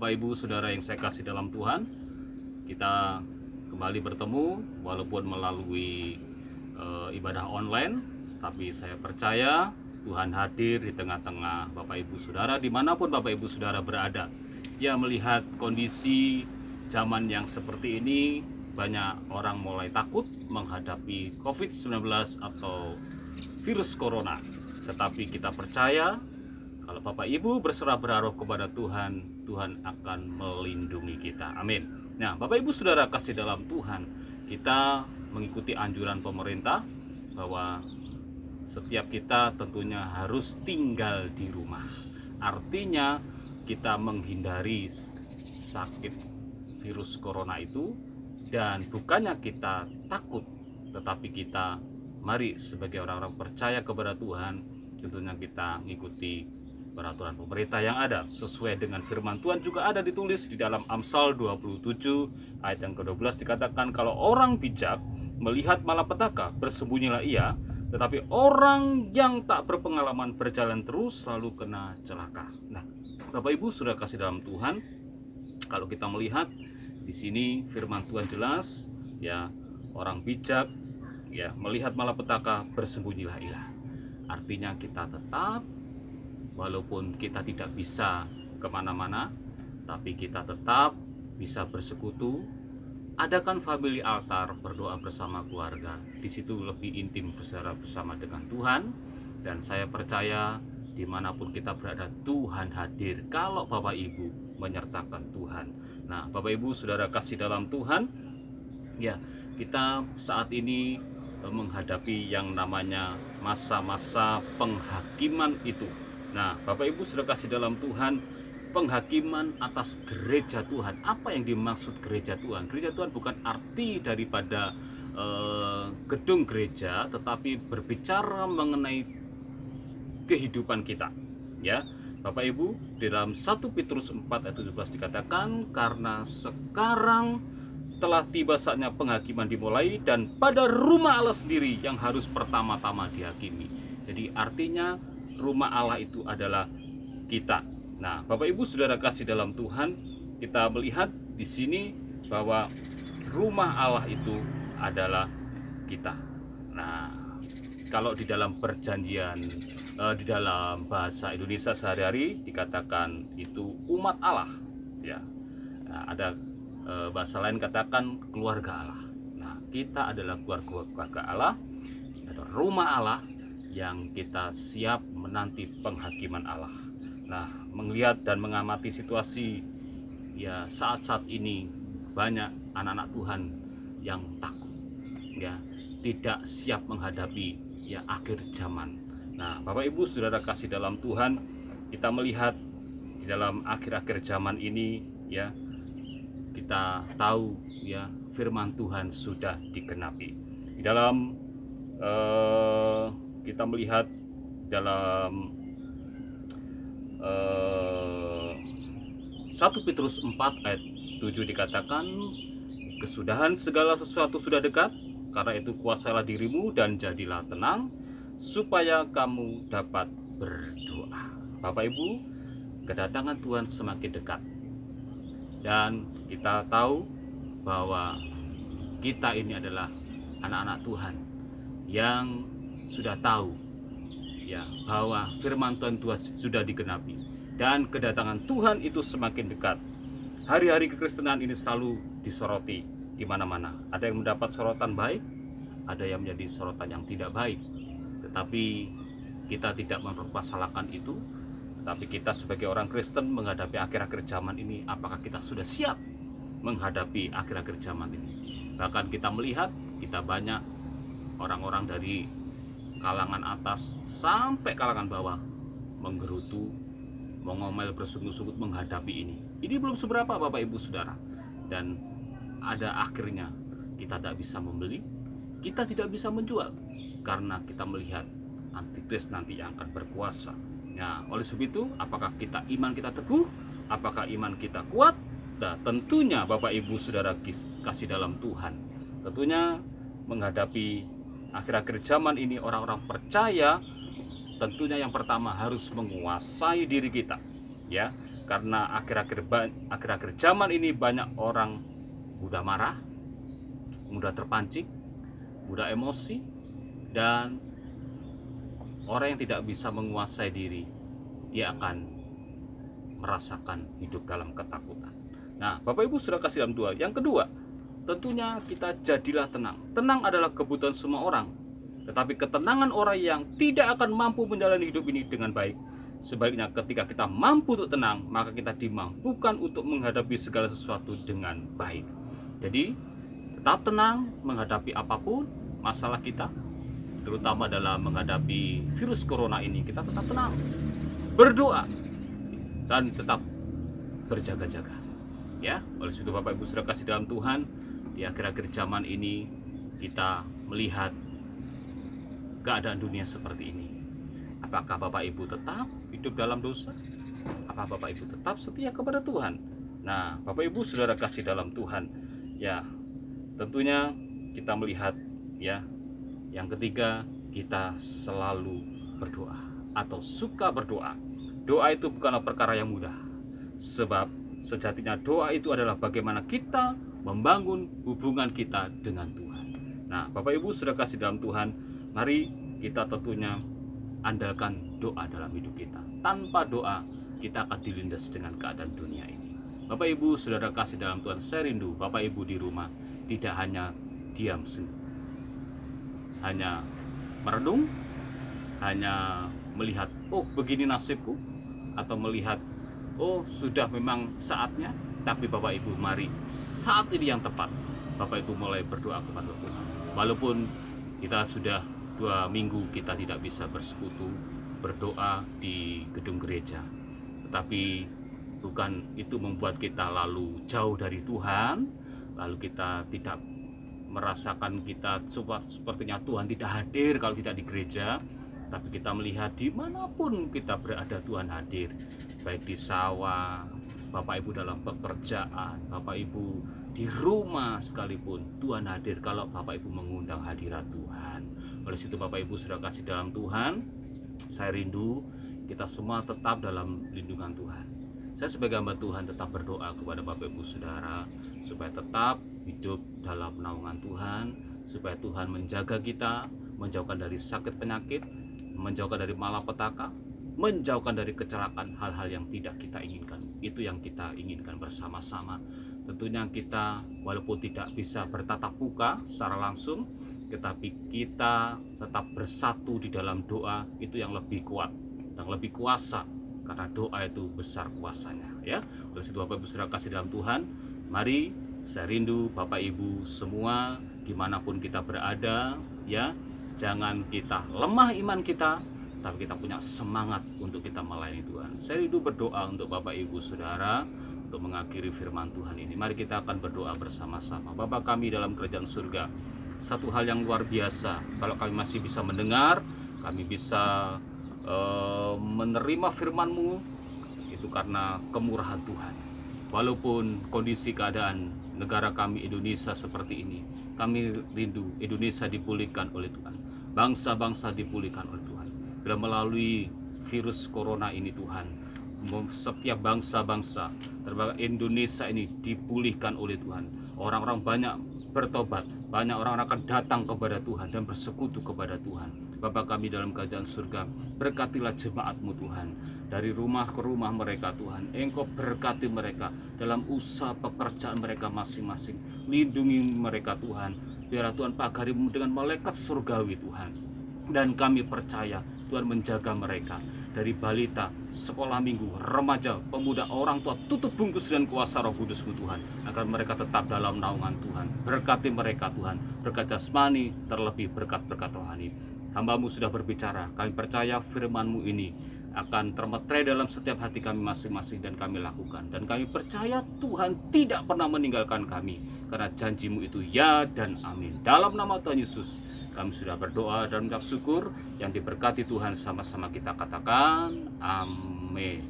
Bapak Ibu Saudara yang saya kasih dalam Tuhan, kita kembali bertemu walaupun melalui ibadah online, tapi saya percaya Tuhan hadir di tengah-tengah Bapak Ibu Saudara dimanapun Bapak Ibu Saudara berada. Ya, melihat kondisi zaman yang seperti ini, banyak orang mulai takut menghadapi COVID-19 atau virus corona. Tetapi kita percaya kalau Bapak Ibu berserah berharap kepada Tuhan, Tuhan akan melindungi kita. Amin. Nah, Bapak Ibu Saudara kasih dalam Tuhan, kita mengikuti anjuran pemerintah bahwa setiap kita tentunya harus tinggal di rumah. Artinya kita menghindari sakit virus corona itu, dan bukannya kita takut, tetapi kita mari sebagai orang-orang percaya kepada Tuhan, tentunya kita mengikuti peraturan pemerintah yang ada sesuai dengan firman Tuhan. Juga ada ditulis di dalam Amsal 27 ayat yang ke-12, dikatakan kalau orang bijak melihat malapetaka bersembunyilah ia, tetapi orang yang tak berpengalaman berjalan terus selalu kena celaka. Nah, Bapak Ibu sudah kasih dalam Tuhan, kalau kita melihat di sini firman Tuhan jelas, ya, orang bijak ya melihat malapetaka bersembunyilah ia. Artinya kita tetap, walaupun kita tidak bisa kemana-mana, tapi kita tetap bisa bersekutu. Adakan family altar, berdoa bersama keluarga. Di situ lebih intim bersama dengan Tuhan. Dan saya percaya dimanapun kita berada, Tuhan hadir kalau Bapak Ibu menyertakan Tuhan. Nah, Bapak Ibu Saudara kasih dalam Tuhan, ya, kita saat ini menghadapi yang namanya masa-masa penghakiman itu. Nah, Bapak Ibu sudah kasih dalam Tuhan, penghakiman atas gereja Tuhan. Apa yang dimaksud gereja Tuhan? Gereja Tuhan bukan arti daripada gedung gereja, tetapi berbicara mengenai kehidupan kita, ya. Bapak Ibu, di dalam 1 Petrus 4 ayat 17 dikatakan, karena sekarang telah tiba saatnya penghakiman dimulai, dan pada rumah Allah sendiri yang harus pertama-tama dihakimi. Jadi artinya rumah Allah itu adalah kita. Nah, Bapak Ibu Saudara kasih dalam Tuhan, kita melihat di sini bahwa rumah Allah itu adalah kita. Nah, kalau di dalam perjanjian, di dalam bahasa Indonesia sehari-hari dikatakan itu umat Allah, ya. Nah, ada bahasa lain katakan keluarga Allah. Nah, kita adalah keluarga Allah, atau rumah Allah yang kita siap menanti penghakiman Allah. Nah, melihat dan mengamati situasi ya saat-saat ini, banyak anak-anak Tuhan yang takut, ya, tidak siap menghadapi ya akhir zaman. Nah, Bapak Ibu Saudara kasih dalam Tuhan, kita melihat di dalam akhir-akhir zaman ini, ya, kita tahu ya firman Tuhan sudah digenapi. Di dalam kita melihat dalam 1 Petrus 4 ayat 7 dikatakan, kesudahan segala sesuatu sudah dekat, karena itu kuasailah dirimu dan jadilah tenang, supaya kamu dapat berdoa. Bapak Ibu, kedatangan Tuhan semakin dekat. Dan kita tahu bahwa kita ini adalah anak-anak Tuhan yang sudah tahu ya bahwa firman Tuhan sudah digenapi dan kedatangan Tuhan itu semakin dekat. Hari-hari kekristenan ini selalu disoroti di mana-mana. Ada yang mendapat sorotan baik, ada yang menjadi sorotan yang tidak baik. Tetapi kita tidak mempermasalahkan itu. Tapi kita sebagai orang Kristen menghadapi akhir-akhir zaman ini, apakah kita sudah siap menghadapi akhir-akhir zaman ini? Bahkan kita melihat, kita banyak orang-orang dari kalangan atas sampai kalangan bawah menggerutu, mengomel bersungut-sungut menghadapi ini. Ini belum seberapa Bapak Ibu Saudara. Dan ada akhirnya kita tidak bisa membeli, kita tidak bisa menjual, karena kita melihat antikris nanti yang akan berkuasa. Nah, oleh sebab itu, apakah iman kita teguh? Apakah iman kita kuat? Nah, tentunya Bapak Ibu Saudara kasih dalam Tuhan, tentunya menghadapi akhir-akhir zaman ini, orang-orang percaya tentunya yang pertama harus menguasai diri kita. ya, karena akhir-akhir zaman ini banyak orang mudah marah, mudah terpancing, mudah emosi, dan orang yang tidak bisa menguasai diri, dia akan merasakan hidup dalam ketakutan. Nah, Bapak Ibu sudah kasih dalam Tuhan. Yang kedua, tentunya kita jadilah tenang. Tenang adalah kebutuhan semua orang, tetapi ketenangan orang yang tidak akan mampu menjalani hidup ini dengan baik. Sebaliknya, ketika kita mampu untuk tenang, maka kita dimampukan untuk menghadapi segala sesuatu dengan baik. Jadi, tetap tenang menghadapi apapun masalah kita, terutama dalam menghadapi virus corona ini. Kita tetap tenang, berdoa, dan tetap berjaga-jaga. Ya, oleh sebab itu Bapak Ibu sudah kasih dalam Tuhan, di akhir-akhir zaman ini kita melihat keadaan dunia seperti ini. Apakah Bapak Ibu tetap hidup dalam dosa? Apa Bapak Ibu tetap setia kepada Tuhan? Nah, Bapak Ibu Saudara kasih dalam Tuhan, ya, tentunya kita melihat, ya, yang ketiga, kita selalu berdoa atau suka berdoa. Doa itu bukanlah perkara yang mudah, sebab sejatinya doa itu adalah bagaimana kita membangun hubungan kita dengan Tuhan. Nah, Bapak Ibu sudah kasih dalam Tuhan, mari kita tentunya andalkan doa dalam hidup kita. Tanpa doa, kita akan dilindas dengan keadaan dunia ini. Bapak Ibu Saudara kasih dalam Tuhan, saya rindu Bapak Ibu di rumah tidak hanya diam sendiri, hanya merenung, hanya melihat, oh begini nasibku, atau melihat, oh sudah memang saatnya. Tapi Bapak Ibu, mari saat ini yang tepat Bapak Ibu mulai berdoa kepada Tuhan. Walaupun kita sudah 2 minggu kita tidak bisa bersekutu berdoa di gedung gereja, tetapi bukan itu membuat kita lalu jauh dari Tuhan, lalu kita tidak merasakan kita sepertinya Tuhan tidak hadir kalau tidak di gereja. Tapi kita melihat dimanapun kita berada Tuhan hadir, baik di sawah, Bapak Ibu dalam pekerjaan, Bapak Ibu di rumah sekalipun, Tuhan hadir kalau Bapak Ibu mengundang hadirat Tuhan. Oleh situ Bapak Ibu sudah kasih dalam Tuhan, saya rindu kita semua tetap dalam lindungan Tuhan. Saya sebagai hamba Tuhan tetap berdoa kepada Bapak Ibu Saudara supaya tetap hidup dalam naungan Tuhan, supaya Tuhan menjaga kita, menjauhkan dari sakit penyakit, menjauhkan dari malapetaka, menjauhkan dari kecelakaan, hal-hal yang tidak kita inginkan. Itu yang kita inginkan bersama-sama. Tentunya kita walaupun tidak bisa bertatap muka secara langsung, tetapi kita tetap bersatu di dalam doa, itu yang lebih kuat dan lebih kuasa, karena doa itu besar kuasanya, ya. Oleh sebab Bapak Ibu sudah kasih dalam Tuhan, mari saya rindu Bapak Ibu semua dimanapun kita berada, ya, jangan kita lemah iman kita, tapi kita punya semangat untuk kita melayani Tuhan. Saya rindu berdoa untuk Bapak Ibu Saudara untuk mengakhiri firman Tuhan ini. Mari kita akan berdoa bersama-sama. Bapa kami dalam kerajaan surga, satu hal yang luar biasa, kalau kami masih bisa mendengar, kami bisa menerima firman-Mu, itu karena kemurahan Tuhan. Walaupun kondisi keadaan negara kami Indonesia seperti ini, kami rindu Indonesia dipulihkan oleh Tuhan, bangsa-bangsa dipulihkan oleh Tuhan. Bila melalui virus corona ini Tuhan, setiap bangsa-bangsa termasuk Indonesia ini dipulihkan oleh Tuhan. Orang-orang banyak bertobat, banyak orang akan datang kepada Tuhan dan bersekutu kepada Tuhan. Bapa kami dalam kerajaan surga, berkatilah jemaat-Mu Tuhan, dari rumah ke rumah mereka Tuhan. Engkau berkati mereka dalam usaha pekerjaan mereka masing-masing. Lindungi mereka Tuhan, biarlah Tuhan pagari-Mu dengan malaikat surgawi Tuhan. Dan kami percaya Tuhan menjaga mereka dari balita, sekolah minggu, remaja, pemuda, orang tua, tutup bungkus dan kuasa Roh Kudus-Mu Tuhan, agar mereka tetap dalam naungan Tuhan. Berkati mereka Tuhan, berkat jasmani, terlebih berkat-berkat rohani. Hamba-Mu sudah berbicara, kami percaya firman-Mu ini akan termeterai dalam setiap hati kami masing-masing dan kami lakukan. Dan kami percaya Tuhan tidak pernah meninggalkan kami, karena janji-Mu itu ya dan amin. Dalam nama Tuhan Yesus kami sudah berdoa dan mengucap syukur. Yang diberkati Tuhan sama-sama kita katakan amin.